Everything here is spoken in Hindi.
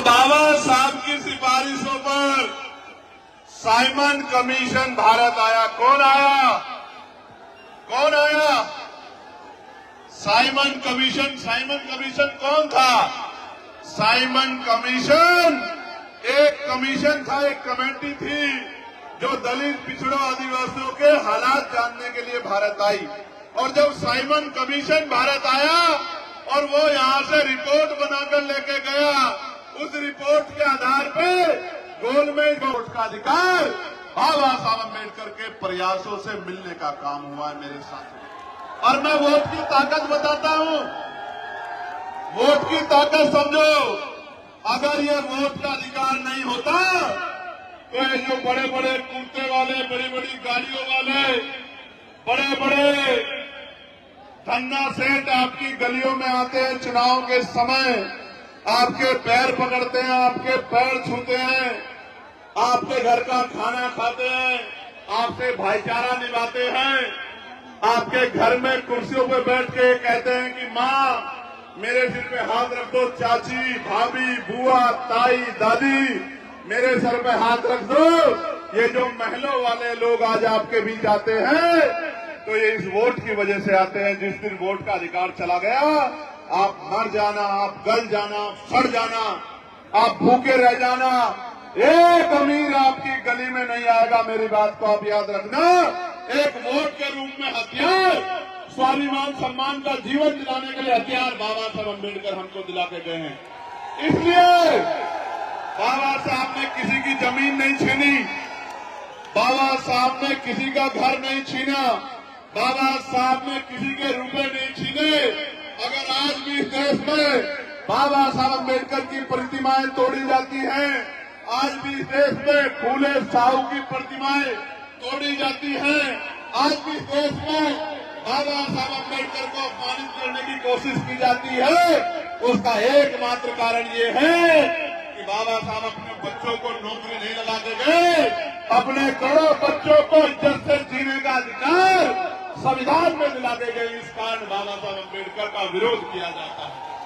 बाबा साहब की सिफारिशों पर साइमन कमीशन भारत आया। कौन आया? कौन आया? साइमन कमीशन कौन था? साइमन कमीशन एक कमीशन था, एक कमेटी थी जो दलित पिछड़ों आदिवासियों के हालात जानने के लिए भारत आई। और जब साइमन कमीशन भारत आया और वो यहां से रिपोर्ट बनाकर लेके गया, उस रिपोर्ट के आधार पे गोलमेज वोट का अधिकार बाबा साहब अम्बेडकर के प्रयासों से मिलने का काम हुआ है मेरे साथ। और मैं वोट की ताकत बताता हूं, वोट की ताकत समझो। अगर ये वोट का अधिकार नहीं होता तो ये जो बड़े बड़े कुर्ते वाले, बड़ी बड़ी गाड़ियों वाले, बड़े बड़े धन्ना सेठ आपकी गलियों में आते हैं, चुनाव के समय आपके पैर पकड़ते हैं, आपके पैर छूते हैं, आपके घर का खाना खाते हैं, आपसे भाईचारा निभाते हैं, आपके घर में कुर्सियों पर बैठ के कहते हैं कि माँ मेरे सिर पे हाथ रख दो, चाची, भाभी, बुआ, ताई, दादी मेरे सर पे हाथ रख दो। ये जो महलों वाले लोग आज आपके बीच आते हैं तो ये इस वोट की वजह से आते हैं। जिस दिन वोट का अधिकार चला गया, आप मर जाना, आप गल जाना, सड़ जाना, आप भूखे रह जाना, एक अमीर आपकी गली में नहीं आएगा। मेरी बात को आप याद रखना। एक वोट के रूप में हथियार, स्वाभिमान सम्मान का जीवन दिलाने के लिए हथियार बाबा साहब अम्बेडकर हमको दिला के गए हैं। इसलिए बाबा साहब ने किसी की जमीन नहीं छीनी, बाबा साहब ने किसी का घर नहीं छीना, बाबा साहब ने किसी के रुपए नहीं छीने। अगर आज भी इस देश में बाबा साहब अम्बेडकर की प्रतिमाएं तोड़ी जाती हैं, आज भी इस देश में फूले साहू की प्रतिमाएं तोड़ी जाती हैं, आज भी इस देश में बाबा साहब अम्बेडकर को अपमानित करने की कोशिश की जाती है, उसका एकमात्र कारण ये है कि बाबा साहब अपने बच्चों को नौकरी नहीं लगा के गए। अपने करोड़ों बच्चों को इज्जत से जीने का अधिकार संविधान में दिला के गए। इस कारण बाबा साहब अम्बेडकर का विरोध किया जाता है।